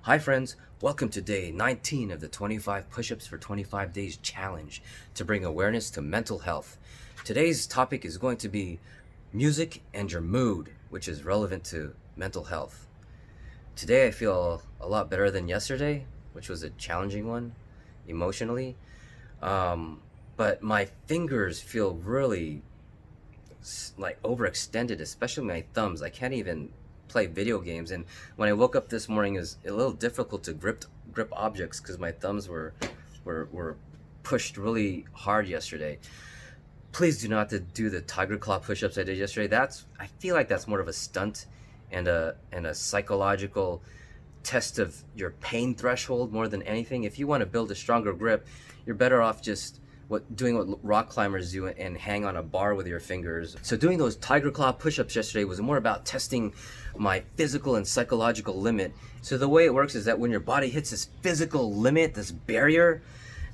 Hi friends, welcome to day 19 of the 25 push-ups for 25 days challenge to bring awareness to mental health. Today's topic is going to be music and your mood, which is relevant to mental health. Today I feel a lot better than yesterday, which was a challenging one emotionally. But my fingers feel really like overextended, especially my thumbs. I can't even play video games, and when I woke up this morning, it was a little difficult to grip objects because my thumbs were pushed really hard yesterday. Please do not do the tiger claw push-ups I did yesterday. I feel like that's more of a stunt and a psychological test of your pain threshold more than anything. If you want to build a stronger grip, you're better off just doing what rock climbers do and hang on a bar with your fingers. So doing those tiger claw push-ups yesterday was more about testing my physical and psychological limit. So the way it works is that when your body hits this physical limit, this barrier,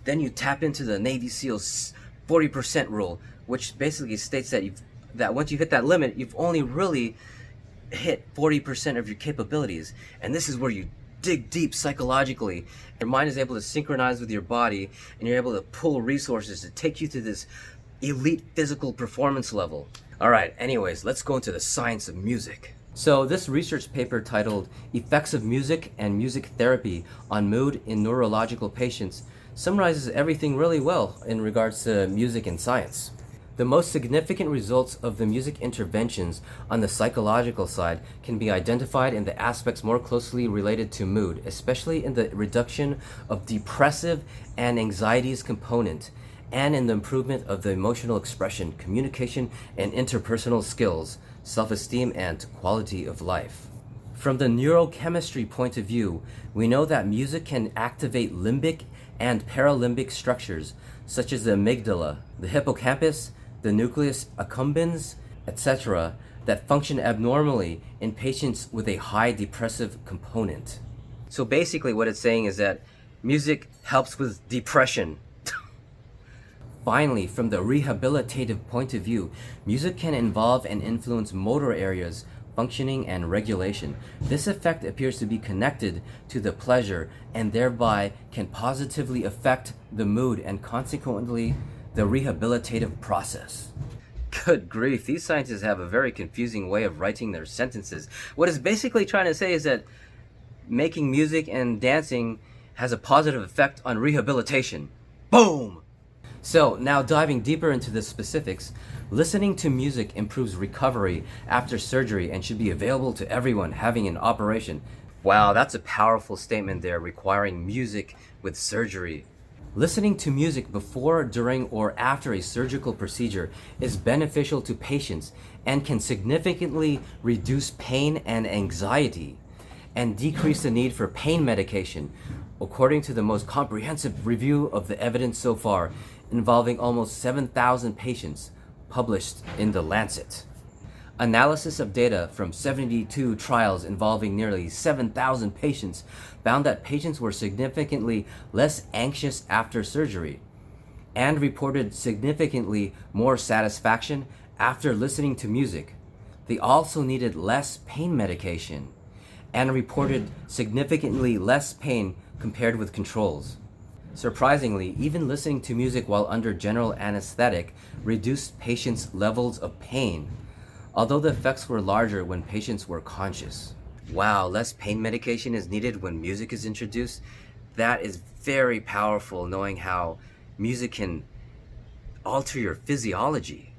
then you tap into the Navy SEALs 40% rule, which basically states that once you hit that limit, you've only really hit 40% of your capabilities. And this is where you dig deep psychologically. Your mind is able to synchronize with your body, and you're able to pull resources to take you to this elite physical performance level. All right, anyways, let's go into the science of music. So this research paper titled Effects of Music and Music Therapy on Mood in Neurological Patients summarizes everything really well in regards to music and science. The most significant results of the music interventions on the psychological side can be identified in the aspects more closely related to mood, especially in the reduction of depressive and anxieties component, and in the improvement of the emotional expression, communication, and interpersonal skills, self-esteem, and quality of life. From the neurochemistry point of view, we know that music can activate limbic and paralimbic structures, such as the amygdala, the hippocampus, the nucleus accumbens, etc., that function abnormally in patients with a high depressive component. So basically what it's saying is that music helps with depression. Finally, from the rehabilitative point of view, music can involve and influence motor areas, functioning, and regulation. This effect appears to be connected to the pleasure and thereby can positively affect the mood and consequently the rehabilitative process. Good grief, these scientists have a very confusing way of writing their sentences. What it's basically trying to say is that making music and dancing has a positive effect on rehabilitation. Boom! So now diving deeper into the specifics, listening to music improves recovery after surgery and should be available to everyone having an operation. Wow, that's a powerful statement there, requiring music with surgery. Listening to music before, during, or after a surgical procedure is beneficial to patients and can significantly reduce pain and anxiety and decrease the need for pain medication, according to the most comprehensive review of the evidence so far, involving almost 7,000 patients, published in The Lancet. Analysis of data from 72 trials involving nearly 7,000 patients found that patients were significantly less anxious after surgery and reported significantly more satisfaction after listening to music. They also needed less pain medication and reported significantly less pain compared with controls. Surprisingly, even listening to music while under general anesthetic reduced patients' levels of pain, although the effects were larger when patients were conscious. Wow, less pain medication is needed when music is introduced? That is very powerful, knowing how music can alter your physiology.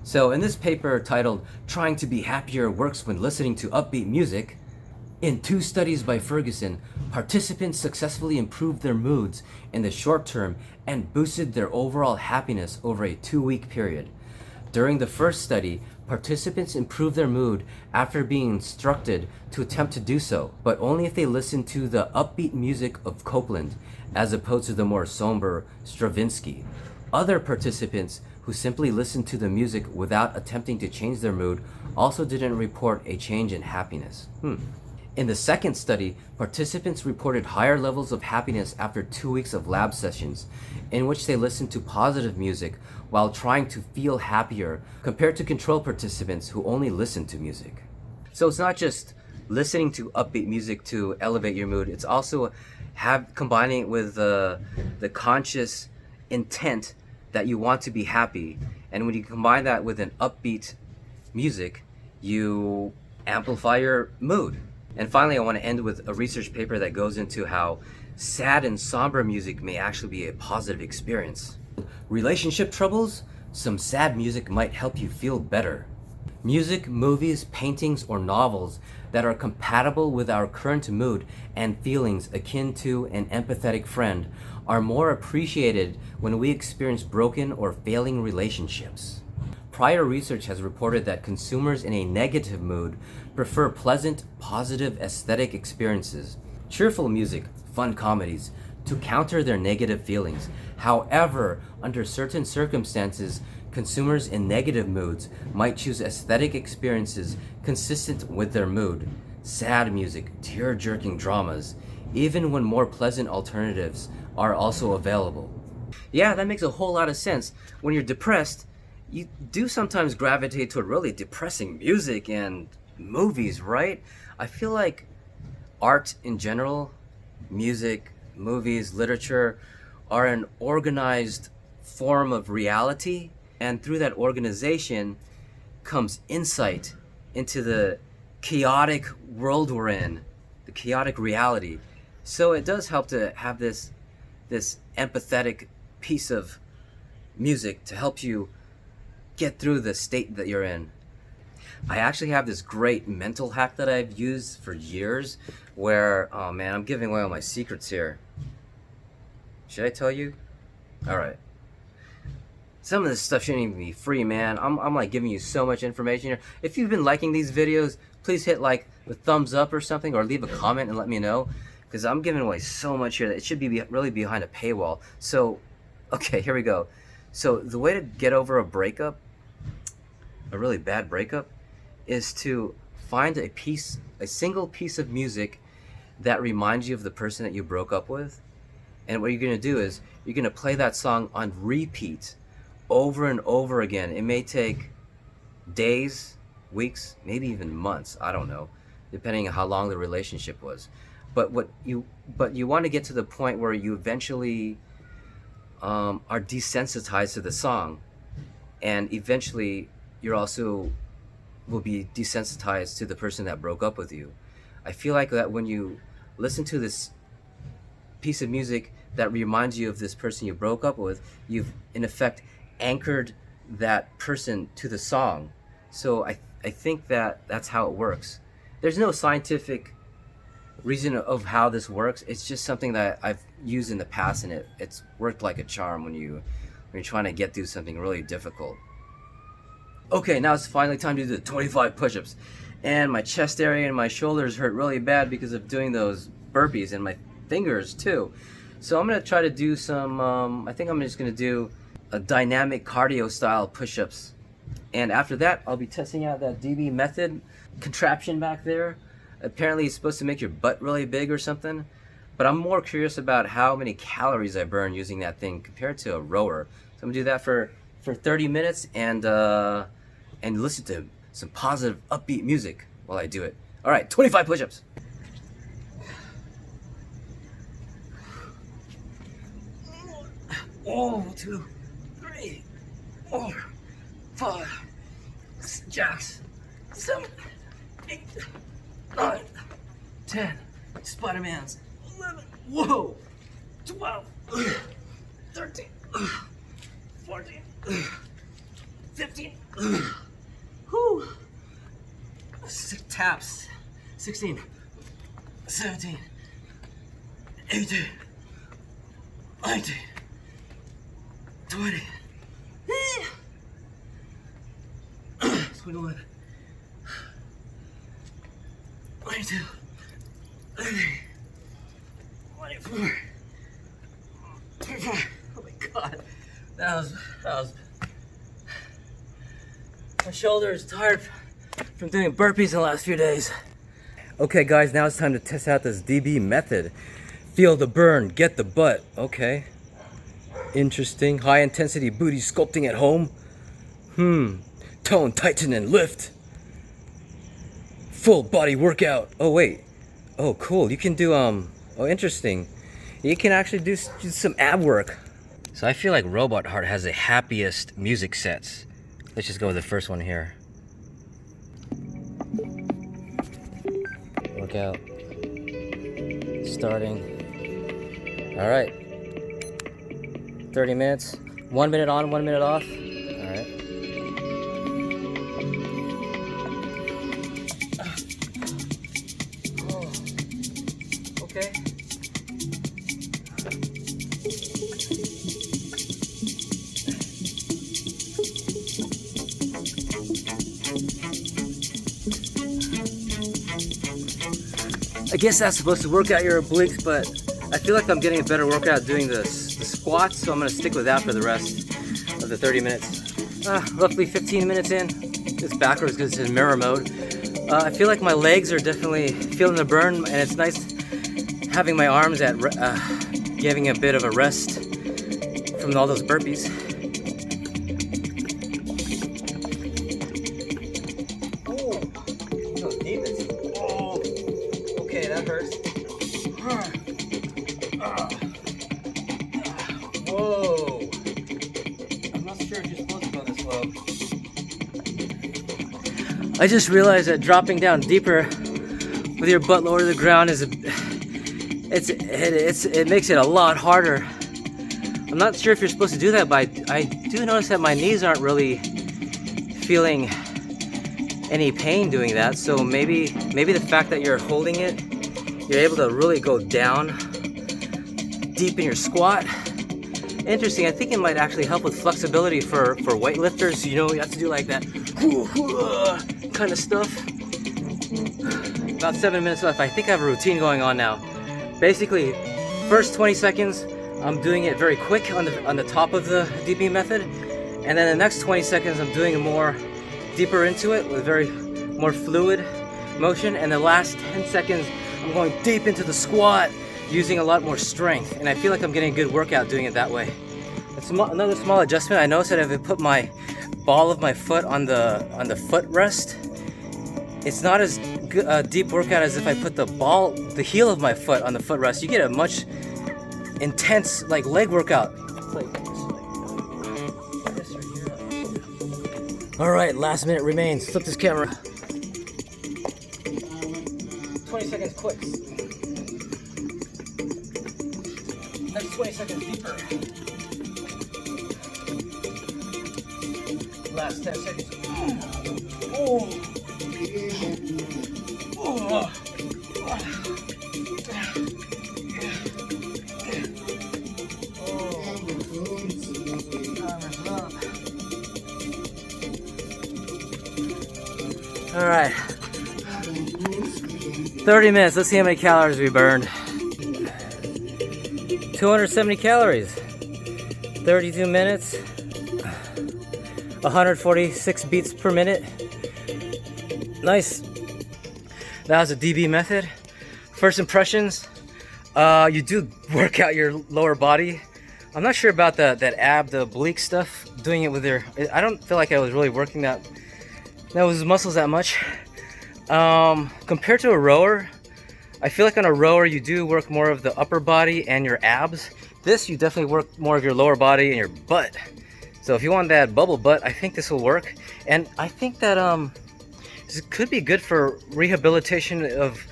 So in this paper titled Trying to Be Happier Works When Listening to Upbeat Music, in 2 studies by Ferguson, participants successfully improved their moods in the short term and boosted their overall happiness over a 2-week period. During the first study, participants improved their mood after being instructed to attempt to do so, but only if they listened to the upbeat music of Copland, as opposed to the more somber Stravinsky. Other participants who simply listened to the music without attempting to change their mood also didn't report a change in happiness. In the second study, participants reported higher levels of happiness after 2 weeks of lab sessions, in which they listened to positive music while trying to feel happier, compared to control participants who only listened to music. So it's not just listening to upbeat music to elevate your mood. It's also combining it with the conscious intent that you want to be happy. And when you combine that with an upbeat music, you amplify your mood. And finally, I want to end with a research paper that goes into how sad and somber music may actually be a positive experience. Relationship troubles? Some sad music might help you feel better. Music, movies, paintings, or novels that are compatible with our current mood and feelings akin to an empathetic friend are more appreciated when we experience broken or failing relationships. Prior research has reported that consumers in a negative mood prefer pleasant, positive aesthetic experiences, cheerful music, fun comedies, to counter their negative feelings. However, under certain circumstances, consumers in negative moods might choose aesthetic experiences consistent with their mood. Sad music, tear-jerking dramas, even when more pleasant alternatives are also available. Yeah, that makes a whole lot of sense. When you're depressed, you do sometimes gravitate toward really depressing music and movies, right? I feel like art in general, music, movies, literature, are an organized form of reality, and through that organization comes insight into the chaotic world we're in, the chaotic reality. So it does help to have this empathetic piece of music to help you get through the state that you're in. I actually have this great mental hack that I've used for years where, oh man, I'm giving away all my secrets here. Should I tell you? All right. Some of this stuff shouldn't even be free, man. I'm like giving you so much information here. If you've been liking these videos, please hit like the thumbs up or something, or leave a comment and let me know, because I'm giving away so much here that it should be really behind a paywall. So, okay, here we go. So the way to get over a breakup, a really bad breakup, is to find a single piece of music that reminds you of the person that you broke up with. And what you're going to do is you're going to play that song on repeat over and over again. It may take days, weeks, maybe even months, I don't know, depending on how long the relationship was. But you want to get to the point where you eventually are desensitized to the song, and eventually you're also will be desensitized to the person that broke up with you. I feel like that when you listen to this piece of music that reminds you of this person you broke up with, you've in effect anchored that person to the song. So I think that's how it works. There's no scientific reason of how this works. It's just something that I've used in the past, and it's worked like a charm when you're trying to get through something really difficult. Okay, now it's finally time to do the 25 push-ups. And my chest area and my shoulders hurt really bad because of doing those burpees, and my fingers too. So I'm going to try to do some, I think I'm just going to do a dynamic cardio style push-ups. And after that, I'll be testing out that DB method contraption back there. Apparently it's supposed to make your butt really big or something. But I'm more curious about how many calories I burn using that thing compared to a rower. So I'm going to do that for 30 minutes and listen to some positive, upbeat music while I do it. All right, 25 push-ups. 1, 2, 3, 4, 5, 6, 7, 8, 9, 10. Spider-Man's 11. Whoa. 12, 13, 14, 15. Whew. Taps. 16, 17, 18, 19, 20, 21, 22, 23, 24, 25. Oh my god. That was my shoulder is tired from doing burpees in the last few days. Okay guys, now it's time to test out this DB method. Feel the burn, get the butt. Okay. Interesting. High intensity booty sculpting at home. Tone, tighten, and lift. full body workout. Oh wait, oh cool, you can do oh interesting, you can actually do some ab work. So I feel like Robot Heart has the happiest music sets. Let's just go with the first one here. Workout starting. All right, 30 minutes, 1 minute on, 1 minute off. All right. Oh, okay. I guess that's supposed to work out your obliques, but I feel like I'm getting a better workout doing the squats, so I'm going to stick with that for the rest of the 30 minutes. Roughly 15 minutes in. It's backwards because it's in mirror mode. I feel like my legs are definitely feeling the burn, and it's nice having my arms at giving a bit of a rest from all those burpees. Okay, that hurts. Whoa! I'm not sure if you're supposed to go this low. I just realized that dropping down deeper with your butt lower to the ground is it makes it a lot harder. I'm not sure if you're supposed to do that, but I do notice that my knees aren't really feeling any pain doing that. So maybe the fact that you're holding it, you're able to really go down deep in your squat. Interesting. I think it might actually help with flexibility for weightlifters. You know, you have to do like that kind of stuff. About 7 minutes left. I think I have a routine going on now. Basically, first 20 seconds, I'm doing it very quick on the top of the DB method, and then the next 20 seconds, I'm doing more deeper into it with very more fluid motion, and the last 10 seconds, I'm going deep into the squat using a lot more strength, and I feel like I'm getting a good workout doing it that way. Another small adjustment, I noticed that if I put my ball of my foot on the footrest, it's not as good, deep workout as if I put the heel of my foot on the footrest. You get a much intense like leg workout. All right, last minute remains. Flip this camera. 20 seconds quick. Next 20 seconds deeper. Last 10 seconds. Oh. Oh. All right, 30 minutes. Let's see how many calories we burned. 270 calories. 32 minutes. 146 beats per minute. Nice. That was a DB method. First impressions. You do work out your lower body. I'm not sure about the oblique stuff. Doing it with I don't feel like I was really working those muscles that much. Compared to a rower, I feel like on a rower you do work more of the upper body and your abs. This you definitely work more of your lower body and your butt. So if you want that bubble butt, I think this will work. And I think that this could be good for rehabilitation of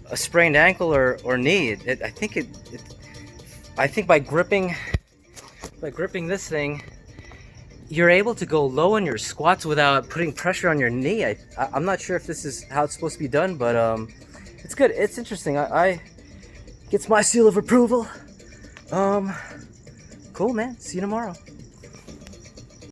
a sprained ankle or knee. I think by gripping this thing, you're able to go low in your squats without putting pressure on your knee. I'm not sure if this is how it's supposed to be done, but it's good. It's interesting. I gets my seal of approval. Cool, man. See you tomorrow.